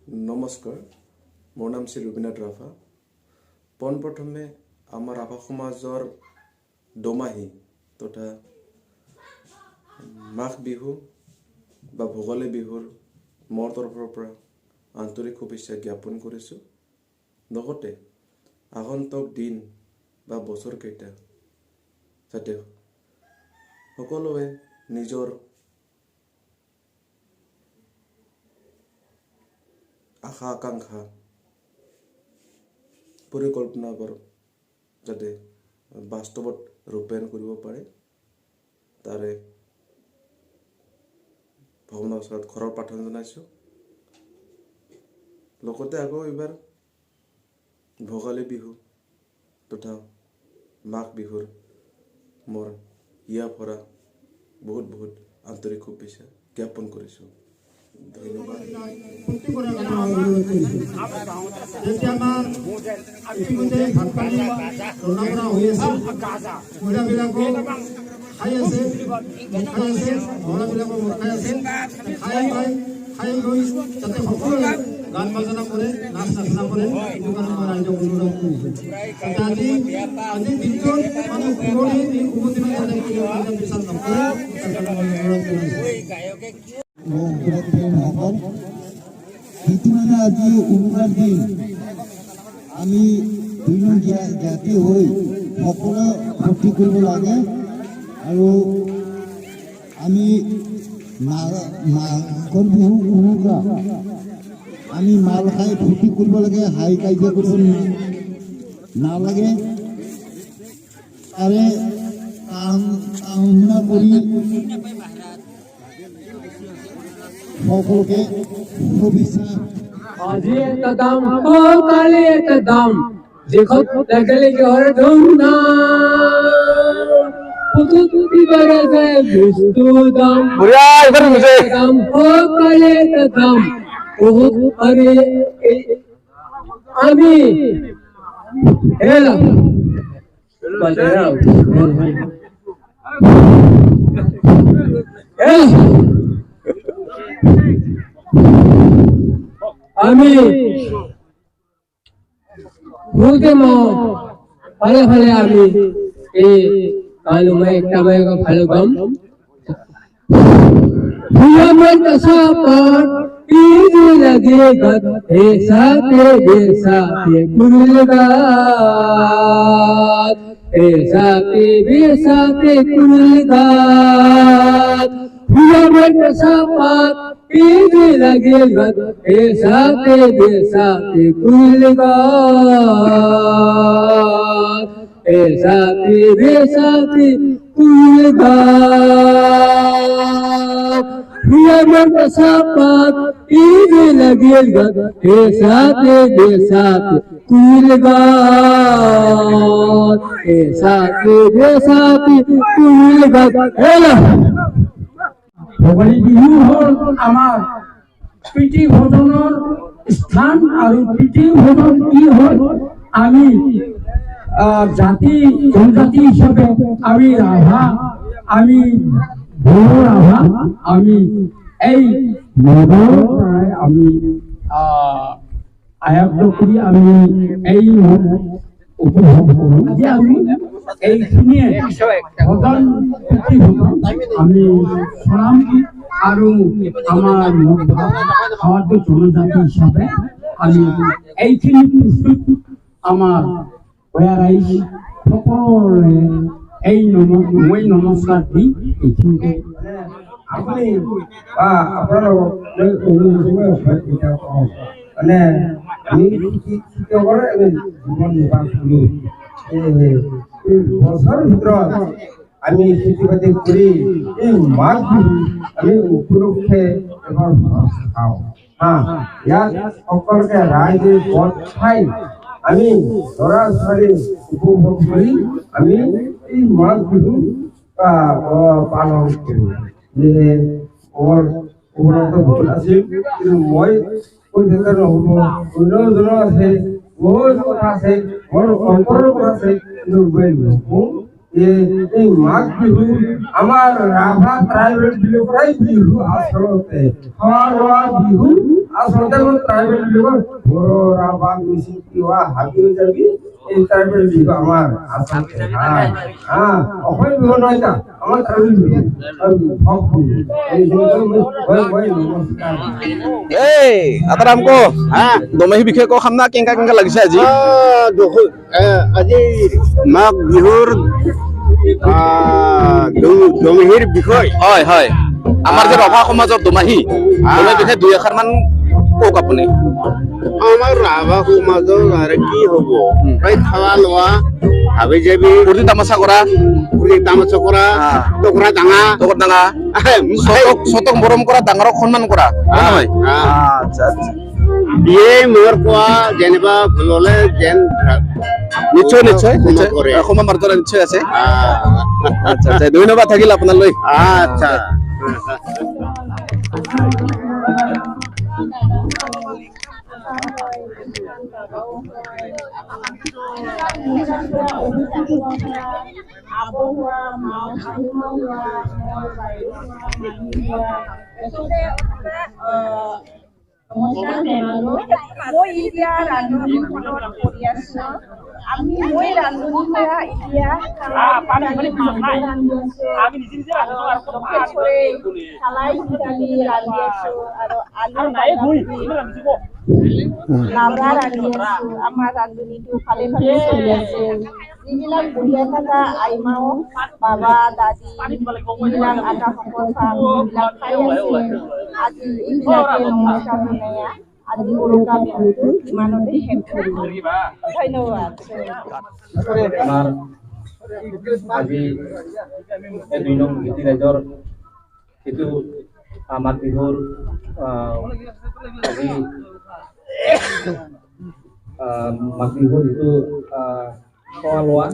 নমস্কাৰ, মোৰ নাম শ্ৰী ৰবীনাথ ৰাভা। পোনপ্ৰথমে আমাৰ ৰাভা সমাজৰ দোমাহী তথা মাঘ বিহু বা ভোগালী বিহুৰ মোৰ তৰফৰ পৰা আন্তৰিক শুভেচ্ছা জ্ঞাপন কৰিছোঁ। লগতে আগন্তুক দিন বা বছৰকেইটা যাতে সকলোৱে নিজৰ আশা আকাংক্ষা পৰিকল্পনাবোৰ যাতে বাস্তৱত ৰূপায়ণ কৰিব পাৰে তাৰে ভগৱানৰ ওচৰত ঘৰৰ প্ৰাৰ্থনা জনাইছোঁ। লগতে আকৌ এইবাৰ ভোগালী বিহু তথা মাঘ বিহুৰ মোৰ হিয়া ভৰা বহুত আন্তৰিক শুভেচ্ছা জ্ঞাপন কৰিছোঁ। ধন্যবাদ। গান বাজনা কৰে, নাচ নাচনা কৰে, সেইটো কাৰণে মই ৰাইজক অনুৰোধ কৰিছোঁ। আজি দিনটোত মানে পুৰণি দিন উভতি বিচাৰ নকৰে, অনুৰোধ কৰিছোঁ। ইতিমধ্যে আজি উৰুকাৰ দিন আমি দুয়ো জাতি হৈ সকলোৱে ফূৰ্তি কৰিব লাগে আৰু আমি মাঘৰ বিহু উৰুকা আমি মাল খাই ফূৰ্তি কৰিব লাগে, হাই কাজিয়া কৰিব নালাগে। তাৰে কামনা কৰি সকলোকে শুভেচ্ছা। আজি একটা দাম ও কালে একটা দাম দেখত দেখলে কি হর ধুমধাম পুতুতি করে যায় বিস্তু দাম দাম ও কালে একটা দাম ও আরে আমি এলাম বাজারাও আমি ভুলতে ভালো ভালো আমি এই কালো একটা ভালো গাম ভুয়ামন সাপাট ইজি লাগে গত হে সাথে কুলগাত হে সাথে কুলগাত ভুয়ামন সাপাট इजी लगे गत हे साथे कुलगात हे साथे कुलगात प्रिय मन सापात इजी लगे गत हे साथे कुलगात हे साथे कुलगात हेला ভোগালী বিহু হ'ল আমাৰ প্ৰীতি ভোজনৰ স্থান আৰু প্ৰীতি ভোজন কি হ'ল আমি জাতি জনজাতি হিচাপে আমি ৰাভা, আমি বড়ো ৰাভা, আমি এই নগৰৰ পৰাই আমি আয়ত্ত কৰি আমি এই উপভোগ কৰোঁ। আজি আমি এইখিনিয়ে ভজন প্ৰীতি ভজন আমি চলাম আৰু আমাৰ সমাজ জনজাতি হিচাপে আমি এইখিনি প্ৰস্তুত আমাৰ ৰাইজ সকলোৰে এই মই নমস্কাৰ দি এইখিনিতে আপুনি আপোনালোকক মানে শিক্ষকৰ জীৱন নিৰ্বাহ কৰোঁ। বছৰ ভিতৰত আমি খেতি বাতি কৰি এই মাঘ বিহু আমি উপলক্ষে এবাৰ খাওঁ। ইয়াত সকলোকে ৰাইজে গোট খাই আমি ল'ৰা ছোৱালী উপভোগ কৰি আমি এই মাঘ বিহু পালন কৰোঁ। যে মোৰ উপলব্ধ বহুত আছিল, কিন্তু মই কৈ থকা নহ'ব, অন্যজনো আছে, বহুত কথা আছে, মোৰ অন্তৰৰ কথা আছে, কিন্তু মই নকওঁ। এই মাঘ বিহু আমাৰ ৰাভা ট্ৰাইবেল বিলাকৰে বিহু, আচলতে খোৱা লোৱা বিহু আসলে ট্রাইবেল বিহু বড় রাবা মিশি কিওয়া হাবি যাবি এই ট্রাইবেল বিহু আমার আসলে হ্যাঁ অখন বিহু নয় না আমার ট্রাইবেল বিহু এই নমস্কার আতাৰ আমকো দমাহী বিষয়ে কওঁ খামনা কেংকা লাগিছে আজি আজি মাঘ বিহুৰ দমাহীৰ বিষয় হয় হয় আমাৰ যে ৰভা সমাজৰ দমাহী বিষয়ে দুই এষাৰমান কওক আপুনি আমাৰ ৰাভা সমাজৰ আৰু কি হ'ব প্ৰায় খাৱা লোৱা হাবি যাবি ফূৰ্তি তামাচা কৰা টকৰা ডাঙা চতক মৰম কৰা ডাঙৰক সন্মান কৰা হয় আচ্ছা বিয়ে মোৰ কোৱা যেনিবা ভুল হলে যেন নিশ্চয় কৰে অসমৰ মৰ্যাদা নিশ্চয় আছে আচ্ছা আচ্ছা ধন্যবাদ থাকিল আপোনালৈ আচ্ছা মই এতিয়া ৰান্ধনী ঘৰত কৰি আছো মই ৰান্ধনী কৰা এতিয়া চালাই দালি ৰান্ধি আছো আৰু লাবৰা ৰান্ধি আছো আমাৰ ৰান্ধনীটো ভালে চলি আছে যিবিলাক বঢ়িয়া থকা আইমাও বাবা দাদী যিবিলাক আটা সকল এইবিলাক খাই আছে আজি এইবিলাকে নমস্কাৰ জনাই আজি উৰুকা বিহুটো ইমানতে শেষ কৰিম ধন্যবাদ আমাৰ আজি এই 2 নং গীতি ৰাইজৰ এইটো মাঘ বিহুৰ আজি মাঘ বিহুৰ যিটো খোৱা লোৱা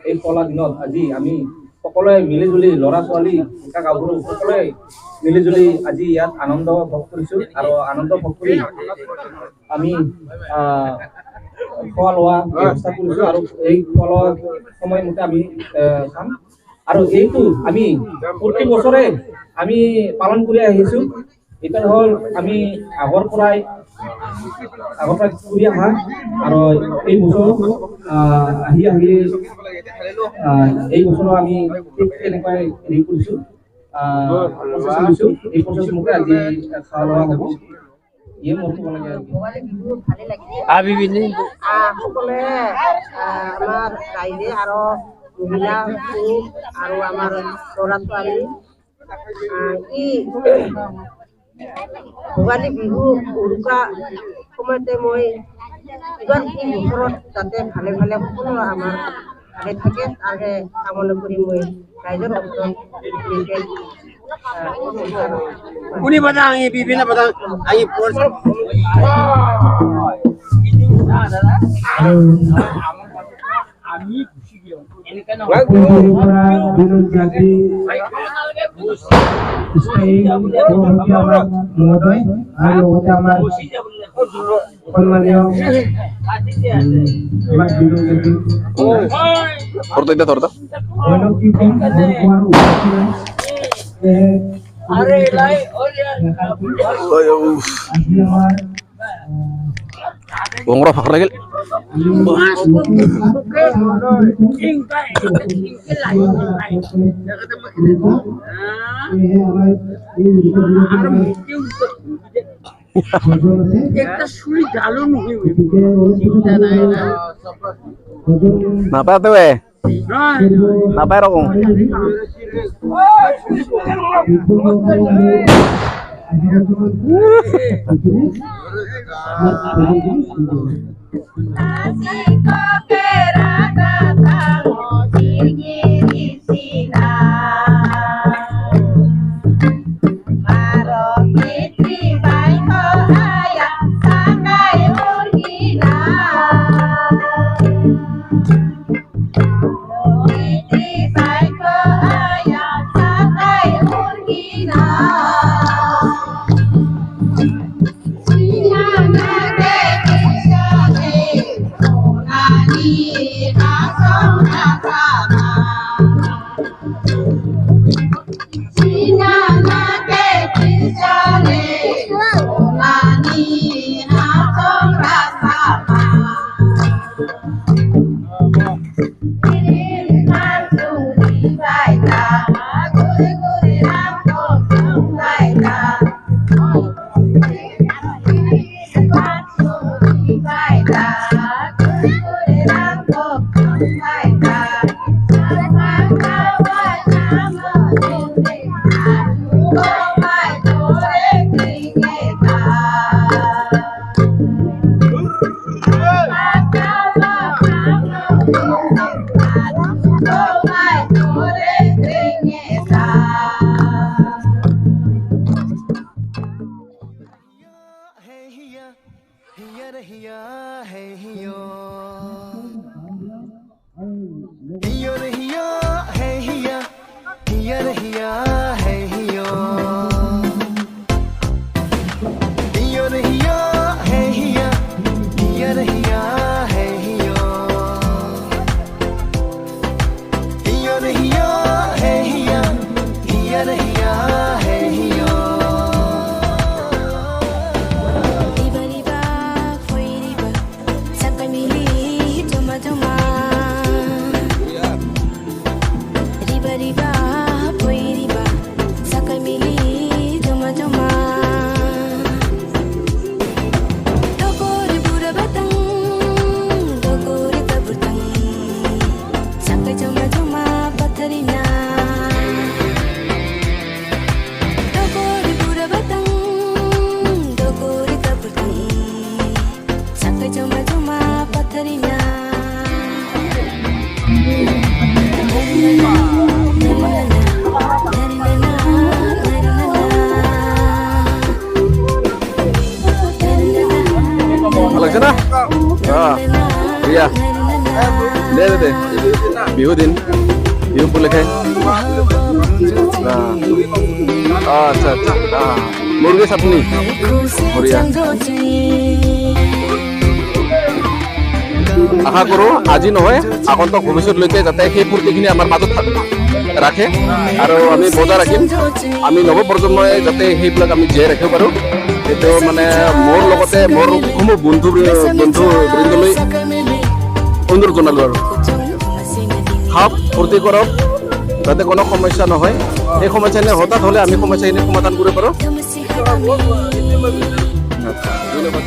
এই কলা দিনত আজি আমি সকলোৱে মিলি জুলি ল'ৰা ছোৱালী ডেকা গাভৰু সকলোৱে মিলি জুলি আজি ইয়াত আনন্দ ভোগ কৰিছো আৰু আনন্দ ভোগ কৰি আমি খোৱা লোৱা ব্যৱস্থা কৰিছো আৰু এই খোৱা লোৱা সময়মতে আমি খাম আৰু এইটো আমি প্ৰতি বছৰে আমি পালন কৰি আহিছো এটা হ'ল আমি আগৰ পৰাই কৰি অহা আৰু এই বছৰ আহি এই বছৰ আমি এনেকৈ হেৰি কৰিছো এই প্ৰচেছ মতে আজি খোৱা লোৱা হ'ব ইয়ে মোৰ ক'ব লাগে সকলোৱে আমাৰ ৰাইজে আৰু মহিলা আৰু আমাৰ ল'ৰা ছোৱালী ভোগালী বিহু উৰুকা সময়তে মই এইবাৰ এই বছৰত যাতে ভালে ভালে সকলো আমাৰ ভালে থাকে তাকে কামনা কৰি মই ৰাইজৰ ওচৰত Uni badang ini bibina badang ayi pos. Bongro fakir lagi. Napa tuh Napa rokong? Nani Alaksana? Iya. Deh. Bihu din. Bihu boleh kan? Nah. Acha. Nah. Murgi sapni. Muria. আশা কৰো আজি নহয় আগন্তুক ভৱিষ্যতলৈকে যাতে সেই ফূৰ্তিখিনি আমাৰ মাজত ৰাখে আৰু আমি বজাই ৰাখিম আমি নৱপ্ৰজন্মই যাতে সেইবিলাক আমি জীয়াই ৰাখিব পাৰোঁ সেইটো মানে মোৰ লগতে মোৰ সমূহ বন্ধু বৃন্দলৈ অনুৰোধ জনালোঁ আৰু খাওক ফূৰ্তি কৰক যাতে কোনো সমস্যা নহয় সেই সমস্যাখিনি হঠাৎ হ'লে আমি সমস্যাখিনি সমাধান কৰিব পাৰোঁ ধন্যবাদ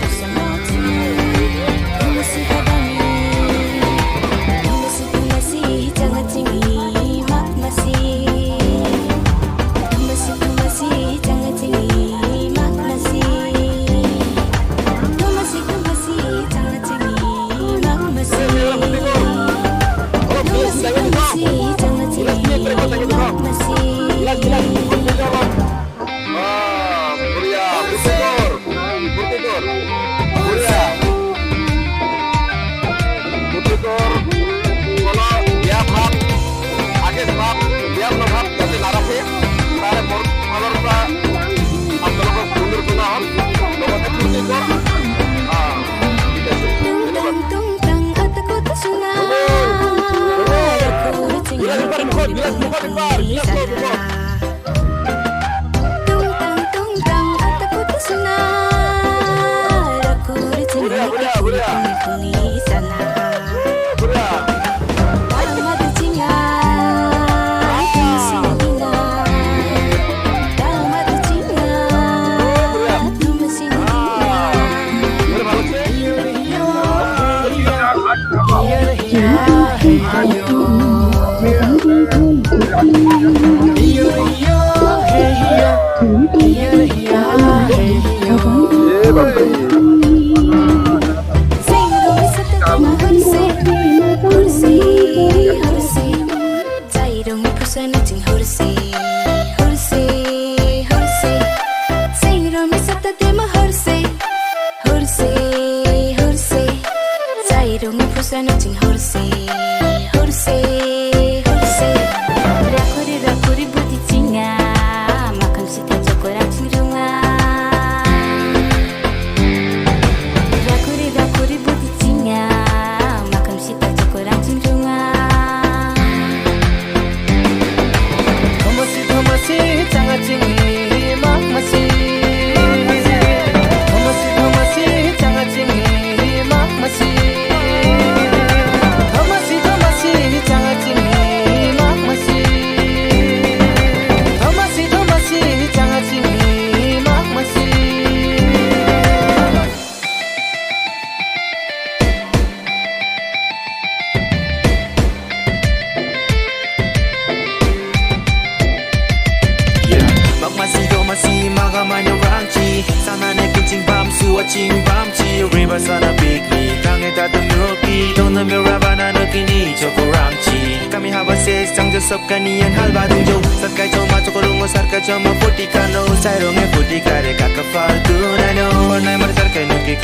Kanian halba dungjo sarkai choma chokorungo sarkai choma poti kano sairong e poti kare kakafal tu nano ornai mar sarkai nuki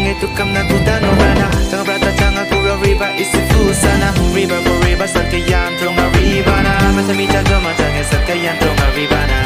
Jangan tukam na tutano rana Jangan berata jangan kura riba isi fusana Riba po riba sakayan tronga riba na Masa mi jaga macangnya sakayan tronga riba na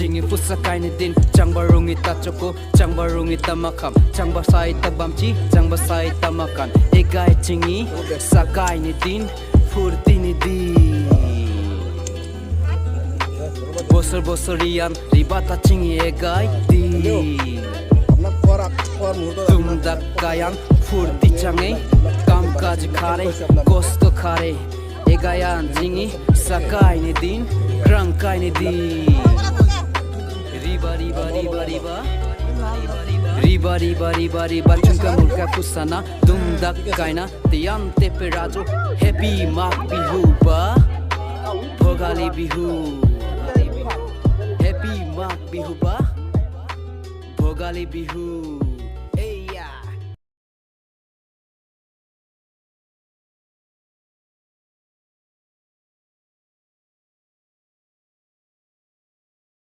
Jingi pusakai ni din Jangba rungi ta choko Jangba rungi ta makam Jangba sai ta bamchi Jangba sai ta makan Egai jingi Sakai ni din Furti ni din Bosor-bosorian Ribata jingi egai din Tumdak kayang Furti change Kamkaji kare Kosto kare Egayan jingi Sakai ni din Rangkai ni din Riba riba riba riba Riba riba riba riba Chungka mulka kusana Dumdak kaina Tiyan tepe rajo Happy Mag Bihu ba Bhogali Bihu Happy Mag Bihu ba Bhogali Bihu